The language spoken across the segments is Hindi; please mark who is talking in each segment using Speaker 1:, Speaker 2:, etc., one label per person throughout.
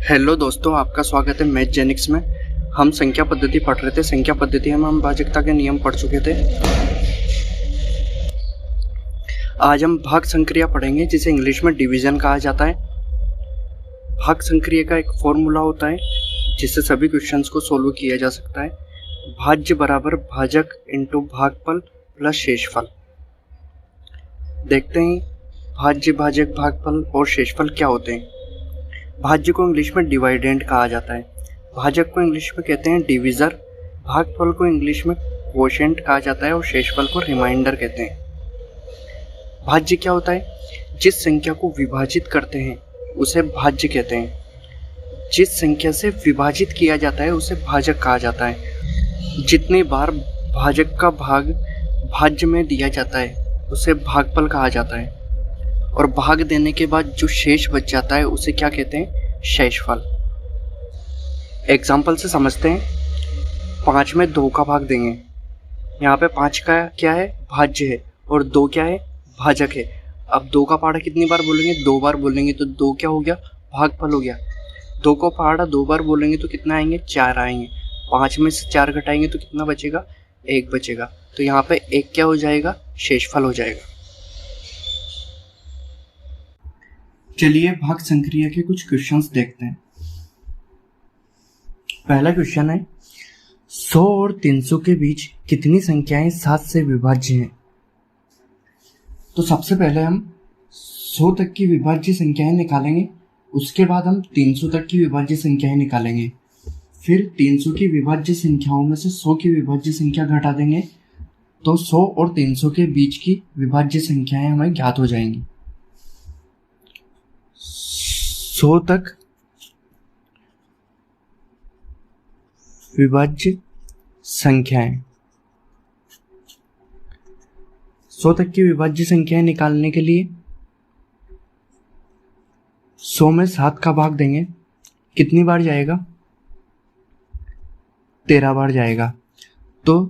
Speaker 1: हेलो दोस्तों, आपका स्वागत है मैथ जेनिक्स में। हम संख्या पद्धति पढ़ रहे थे। संख्या पद्धति में हम भाजकता के नियम पढ़ चुके थे। आज हम भाग संक्रिया पढ़ेंगे, जिसे इंग्लिश में डिवीजन कहा जाता है। भाग संक्रिया का एक फॉर्मूला होता है जिससे सभी क्वेश्चंस को सोल्व किया जा सकता है। भाज्य बराबर भाजक इंटू भागफल प्लस शेषफल। देखते हैं भाज्य, भाजक, भागफल और शेषफल क्या होते हैं। भाज्य को इंग्लिश में डिवाइडेंड कहा जाता है। भाजक को इंग्लिश में कहते हैं डिविज़र। भागफल को इंग्लिश में क्वोशिएंट कहा जाता है और शेषफल को रिमाइंडर कहते हैं। भाज्य क्या होता है? जिस संख्या को विभाजित करते हैं उसे भाज्य कहते हैं। जिस संख्या से विभाजित किया जाता है उसे भाजक कहा जाता है। जितनी बार भाजक का भाग भाज्य में दिया जाता है उसे भागफल कहा जाता है, और भाग देने के बाद जो शेष बच जाता है उसे क्या कहते हैं? शेषफल। एग्जाम्पल से समझते हैं। 5 में 2 का भाग देंगे। यहाँ पे 5 का क्या है? भाज्य है, और 2 क्या है? भाजक है। अब 2 का पहाड़ा कितनी बार बोलेंगे? 2 बार बोलेंगे, तो 2 क्या हो गया? भागफल हो गया। 2 को पहाड़ा 2 बार बोलेंगे तो कितना आएंगे? 4 आएंगे। 5 में से 4 घटाएंगे तो कितना बचेगा? 1 बचेगा। तो यहाँ पे 1 क्या हो जाएगा? शेषफल हो जाएगा। चलिए भाग संक्रिया के कुछ क्वेश्चंस देखते हैं। पहला क्वेश्चन है, 100 और 300 के बीच कितनी संख्याएं 7 से विभाज्य हैं? तो सबसे पहले हम 100 तक की विभाज्य संख्याएं निकालेंगे, उसके बाद हम 300 तक की विभाज्य संख्याएं निकालेंगे, फिर 300 की विभाज्य संख्याओं में से 100 की विभाज्य संख्या घटा देंगे, तो 100 और 300 के बीच की विभाज्य संख्याएं हमें ज्ञात हो जाएंगी। 100 तक विभाज्य संख्याएं, 100 तक की विभाज्य संख्याएं निकालने के लिए 100 में 7 का भाग देंगे। कितनी बार जाएगा? 13 बार जाएगा। तो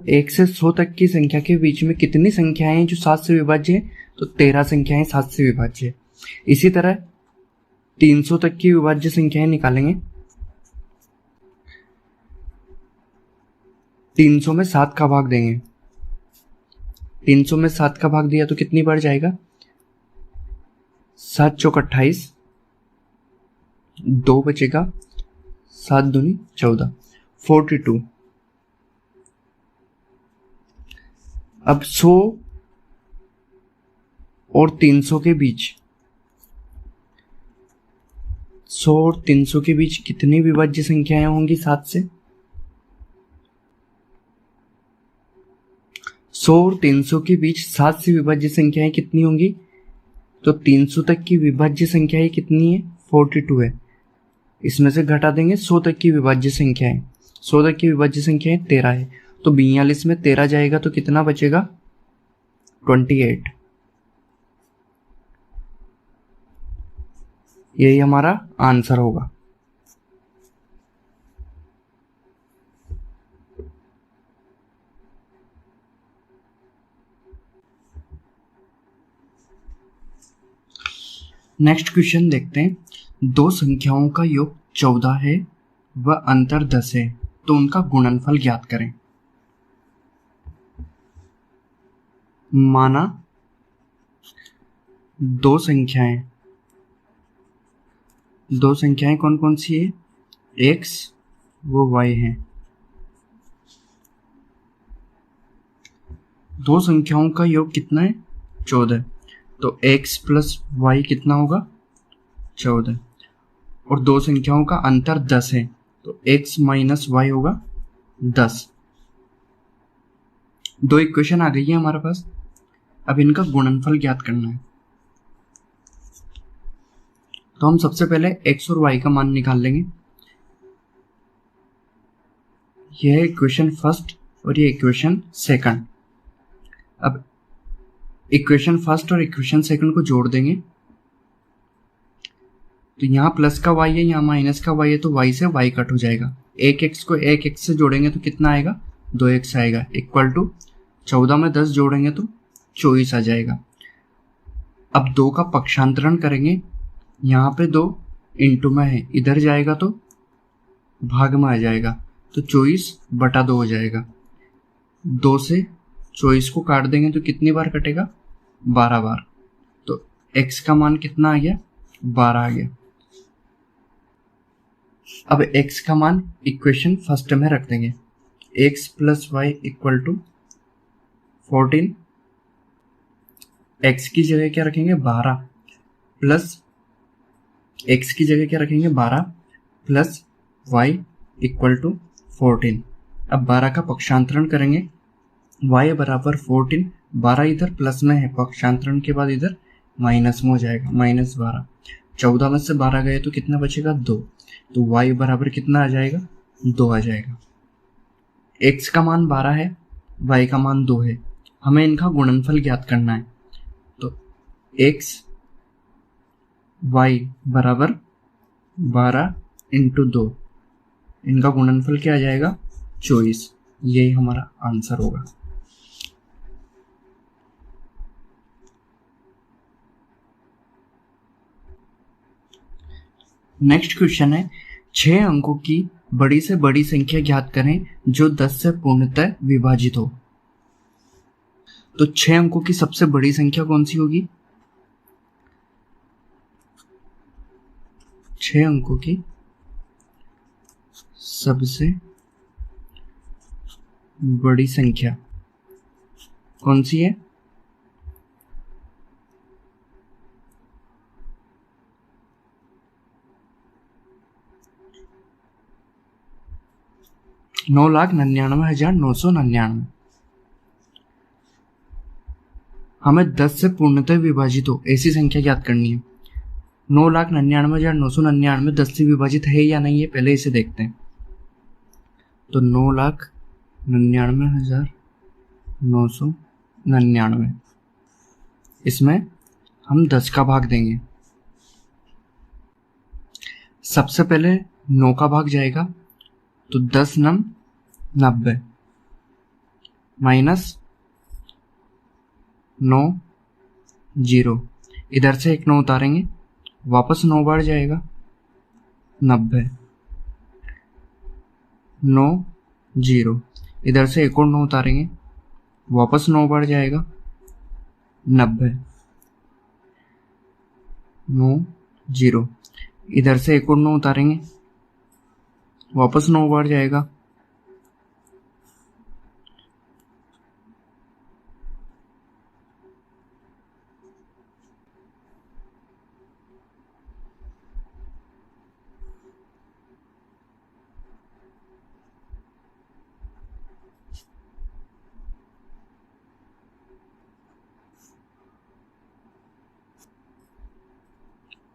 Speaker 1: 1 से 100 तक की संख्या के बीच में कितनी संख्याएं हैं जो 7 से विभाज्य है? तो 13 संख्याएं 7 से विभाज्य है। इसी तरह 300 तक की विभाज्य संख्याएं निकालेंगे। 300 में 7 का भाग देंगे। 300 में 7 का भाग दिया तो कितनी बार जाएगा? 7 चौक 28, 2 बचेगा, 7 दूनी 14, 42। अब 100 और 300 के बीच, 100 और 300 के बीच कितनी विभाज्य संख्याएं होंगी 7 से? 100 और 300 के बीच 7 से विभाज्य संख्याएं कितनी होंगी? तो 300 तक की विभाज्य संख्याएं कितनी है? 42 है। इसमें से घटा देंगे 100 तक की विभाज्य संख्याएं। 100 तक की विभाज्य संख्याएं 13 है, तो 42 में 13 जाएगा तो कितना बचेगा? 28। यही हमारा आंसर होगा। नेक्स्ट क्वेश्चन देखते हैं। 2 संख्याओं का योग 14 है व अंतर 10 है, तो उनका गुणनफल ज्ञात करें। माना 2 संख्याएं कौन कौन सी है? x व y है। 2 संख्याओं का योग कितना है? 14। तो x प्लस y कितना होगा? 14। और 2 संख्याओं का अंतर 10 है, तो x माइनस y होगा 10। 2 इक्वेशन आ गई है हमारे पास। अब इनका गुणनफल ज्ञात करना है। तो हम सबसे पहले x और y का मान निकाल लेंगे। यह है इक्वेशन फर्स्ट और ये इक्वेशन सेकंड। अब इक्वेशन फर्स्ट और इक्वेशन सेकंड को जोड़ देंगे, तो यहाँ प्लस का y है, यहाँ माइनस का y है, तो y से y कट हो जाएगा। एक x को एक x से जोड़ेंगे तो कितना आएगा? 2x आएगा, इक्वल टू 14 में 10 जोड़ेंगे तो 24 आ जाएगा। अब 2 का पक्षांतरण करेंगे, यहाँ पे 2 इंटू में है, इधर जाएगा तो भाग में आ जाएगा, तो 24/2 हो जाएगा। 2 से 24 को काट देंगे तो कितनी बार कटेगा? 12 बार। तो x का मान कितना आ गया? 12 आ गया। अब x का मान इक्वेशन फर्स्ट में रख देंगे, x + y = 14। x की जगह क्या रखेंगे? 12 प्लस x की जगह क्या रखेंगे? 12 प्लस y = 14। अब 12 का पक्षांतरण करेंगे, y = 14, 12 इधर प्लस में है, पक्षांतरण के बाद इधर माइनस में हो जाएगा, -12। 14 में से 12 गए तो कितना बचेगा? 2। तो y बराबर कितना आ जाएगा? 2 आ जाएगा। x का मान 12 है, y का मान 2 है, हमें इनका गुणनफल ज्ञात करना है। तो x y बराबर 12 × 2, इनका गुणनफल क्या आ जाएगा? 24। यही हमारा आंसर होगा। नेक्स्ट क्वेश्चन है, 6 अंकों की बड़ी से बड़ी संख्या ज्ञात करें जो 10 से पूर्णतः विभाजित हो। तो 6 अंकों की सबसे बड़ी संख्या कौन सी होगी? 6 अंकों की सबसे बड़ी संख्या कौन सी है? नौ 9,99,999। हमें 10 से पूर्णतः विभाजित हो ऐसी संख्या ज्ञात करनी है। 9,99,999 10 से विभाजित है या नहीं है, पहले इसे देखते हैं। तो 9,99,999, इसमें हम 10 का भाग देंगे। सबसे पहले 9 का भाग जाएगा, तो 10 9 90 माइनस 9 0, इधर से एक 9 उतारेंगे, वापस 9 बार जाएगा, 90 9 0, इधर से एक और 9 उतारेंगे, वापस 9 बार जाएगा, 90 9 0, इधर से एक और 9 उतारेंगे, वापस 9 बार जाएगा,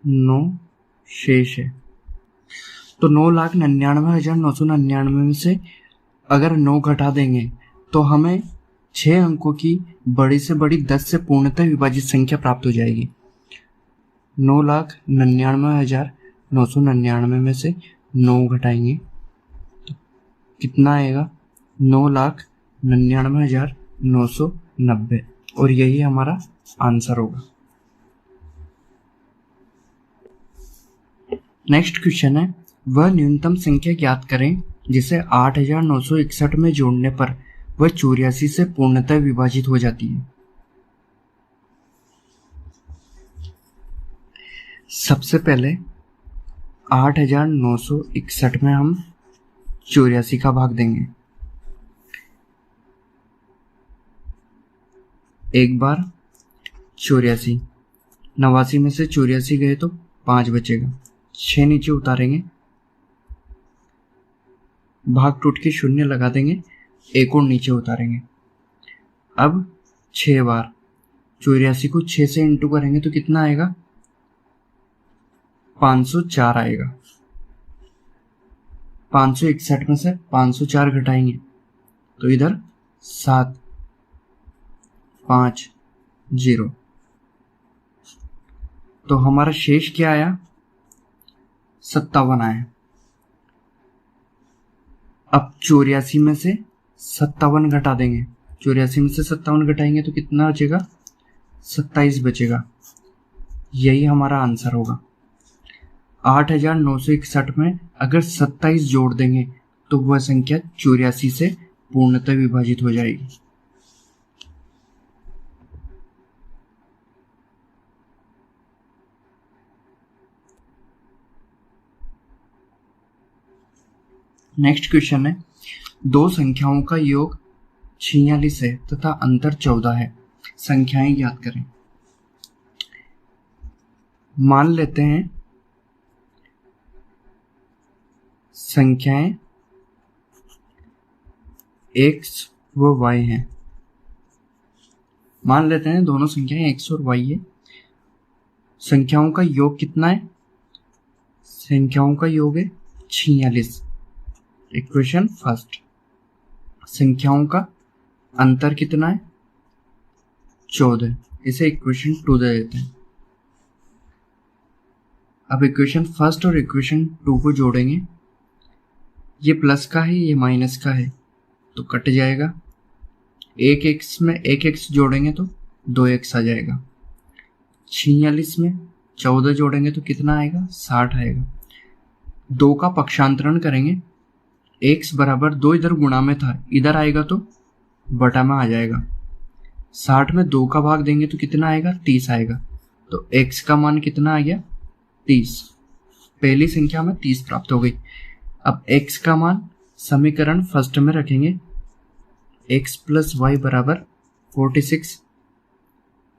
Speaker 1: 9 शेष है। तो 9,99,999 में से अगर 9 घटा देंगे तो हमें 6 अंकों की बड़ी से बड़ी 10 से पूर्णतः विभाजित संख्या प्राप्त हो जाएगी। 9,99,999 में से 9 घटाएंगे तो कितना आएगा? 9,99,990, और यही हमारा आंसर होगा। नेक्स्ट क्वेश्चन है, वह न्यूनतम संख्या ज्ञात करें जिसे 8,961 में जोड़ने पर वह 84 से पूर्णतः विभाजित हो जाती है। सबसे पहले 8,961 में हम 84 का भाग देंगे, एक बार 84, 89 में से 84 गए तो 5 बचेगा, 6 नीचे उतारेंगे, भाग टूट के 0 लगा देंगे, एक और नीचे उतारेंगे। अब 6 बार 84 को 6 से इंटू करेंगे तो कितना आएगा? 504 आएगा। 561 में से 504 घटाएंगे तो इधर 7 5 0, तो हमारा शेष क्या आया? 57 आया। अब 84 में से 57 घटा देंगे, 84 में से 57 घटाएंगे तो कितना बचेगा? 27 बचेगा। यही हमारा आंसर होगा। 8,961 में अगर 27 जोड़ देंगे तो वह संख्या 84 से पूर्णतः विभाजित हो जाएगी। नेक्स्ट क्वेश्चन है, दो संख्याओं का योग 46 है तथा अंतर 14 है, संख्याएं ज्ञात करें। मान लेते हैं संख्याएं x व y हैं। मान लेते हैं दोनों संख्याएं x और y है। संख्याओं का योग कितना है? संख्याओं का योग है 46। Equation first. संख्याओं का अंतर कितना है? 14। इसे इक्वेशन 2 दे देते हैं। अब इक्वेशन फर्स्ट और इक्वेशन 2 को जोड़ेंगे। ये प्लस का है, ये माइनस का है, तो कट जाएगा। एक एक्स में एक एक्स जोड़ेंगे तो 2x आ जाएगा। 46 में 14 जोड़ेंगे तो कितना आएगा? 60 आएगा। 2 का पक्षांतरण करेंगे, x बराबर 2 इधर गुणा में था, इधर आएगा तो बटा में आ जाएगा। 60 में 2 का भाग देंगे तो कितना आएगा? 30 आएगा। तो x का मान कितना आ गया? 30। पहली संख्या में 30 प्राप्त हो गई। अब x का मान समीकरण फर्स्ट में रखेंगे, x प्लस वाई बराबर 46।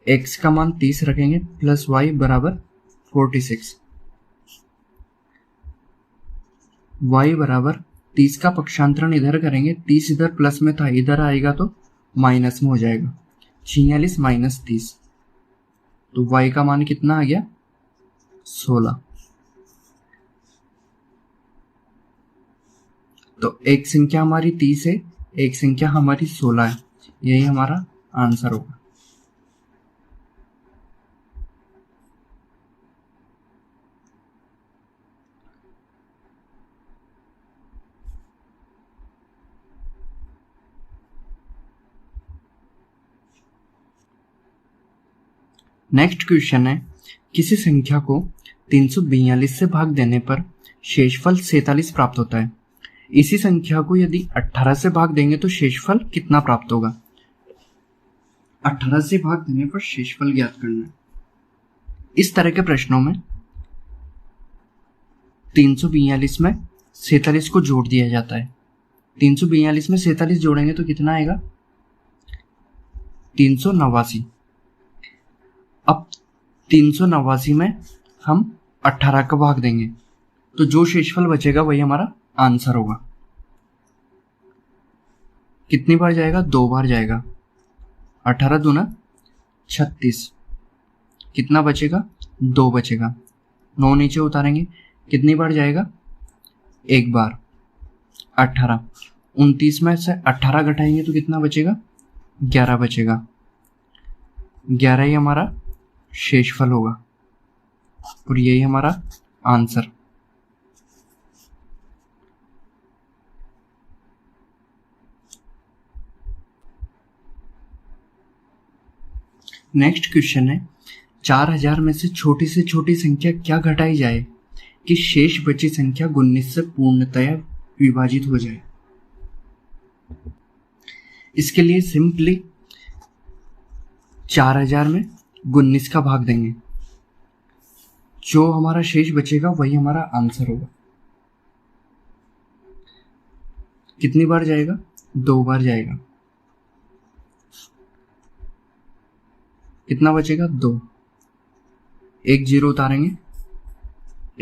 Speaker 1: x का मान 30 रखेंगे प्लस y बराबर 46। y बराबर 30 का पक्षांतरण इधर करेंगे, 30 इधर प्लस में था, इधर आएगा तो माइनस में हो जाएगा। 46 माइनस 30, तो y का मान कितना आ गया? 16। तो एक संख्या हमारी 30 है, एक संख्या हमारी 16 है। यही हमारा आंसर होगा। नेक्स्ट क्वेश्चन है, किसी संख्या को 342 से भाग देने पर शेषफल 47 प्राप्त होता है। इसी संख्या को यदि 18 से भाग देंगे तो शेषफल कितना प्राप्त होगा? 18 से भाग देने पर शेषफल ज्ञात करना है। इस तरह के प्रश्नों में 342 में 47 को जोड़ दिया जाता है। 342 में 47 जोड़ेंगे तो कितना आएगा? 389। अब 389 में हम 18 का भाग देंगे तो जो शेषफल बचेगा वही हमारा आंसर होगा। कितनी बार जाएगा? 2 बार जाएगा। 18 दूना 36। कितना बचेगा? 2 बचेगा। 9 नीचे उतारेंगे, कितनी बार जाएगा? 1 बार। 18। 29 में से 18 घटाएंगे तो कितना बचेगा? 11 बचेगा। 11 ही हमारा शेषफल होगा और यही हमारा आंसर। नेक्स्ट क्वेश्चन है, 4000 में से छोटी संख्या क्या घटाई जाए कि शेष बची संख्या 19 से पूर्णतया विभाजित हो जाए? इसके लिए सिंपली 4000 में 19 का भाग देंगे, जो हमारा शेष बचेगा वही हमारा आंसर होगा। कितनी बार जाएगा? 2 बार जाएगा। कितना बचेगा? 2। 1 0 उतारेंगे,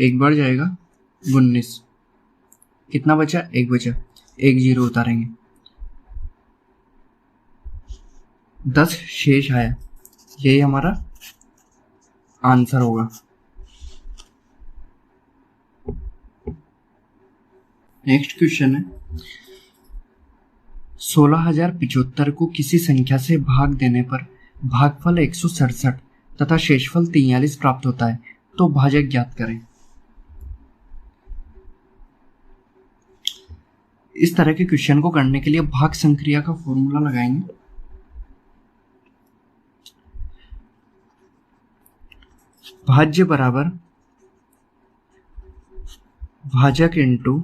Speaker 1: 1 बार जाएगा 19। कितना बचा? 1 बचा। 1 0 उतारेंगे, 10 शेष आया। यही हमारा आंसर होगा। नेक्स्ट क्वेश्चन है, 16,075 को किसी संख्या से भाग देने पर भागफल 167 तथा शेषफल 43 प्राप्त होता है, तो भाजक ज्ञात करें। इस तरह के क्वेश्चन को करने के लिए भाग संक्रिया का फॉर्मूला लगाएंगे। भाज्य बराबर भाजक इंटू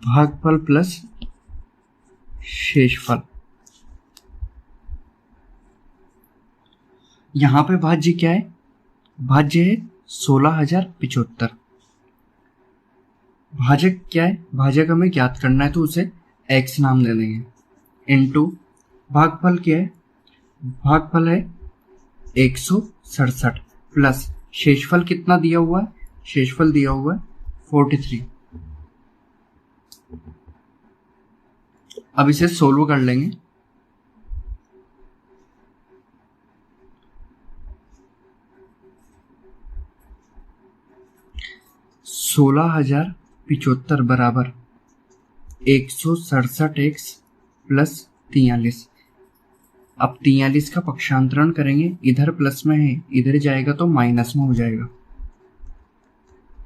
Speaker 1: भागफल प्लस शेषफल। यहां पे भाज्य क्या है? भाज्य है 16,075। भाजक क्या है? भाजक हमें ज्ञात करना है तो उसे x नाम दे देंगे, इंटू भागफल क्या है? भागफल है 167 प्लस शेषफल कितना दिया हुआ है? शेषफल दिया हुआ है 43। अब इसे सोल्व कर लेंगे। सोलह हजार 75 बराबर 167x प्लस 43। अब 43 का पक्षांतरण करेंगे, इधर प्लस में है, इधर जाएगा तो माइनस में हो जाएगा,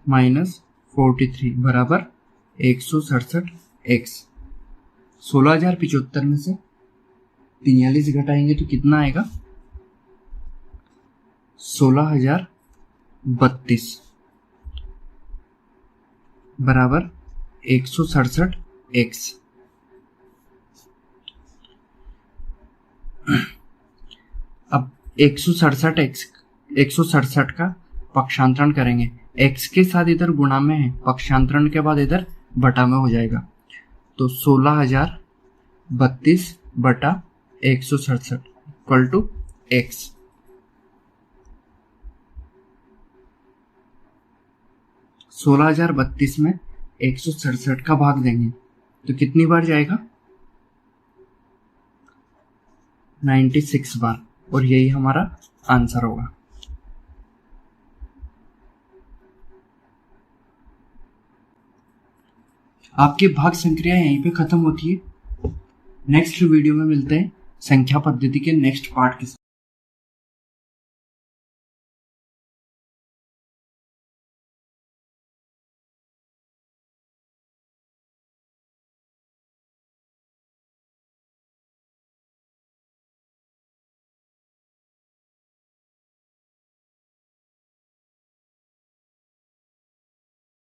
Speaker 1: -43 बराबर 167x। 16,075 में से 43 घटाएंगे तो कितना आएगा? 16,032 बराबर 167x। अब 167 का पक्षांतरण करेंगे, x के साथ इधर गुणा में है, पक्षांतरण के बाद इधर बटा में हो जाएगा, तो 16,032 बटा 167 इक्वल टू x। 16,032 में 167 का भाग देंगे तो कितनी बार जाएगा? 96 बार, और यही हमारा आंसर होगा। आपकी भाग संक्रिया यहीं पे खत्म होती है। नेक्स्ट वीडियो में मिलते हैं संख्या पद्धति के नेक्स्ट पार्ट के साथ।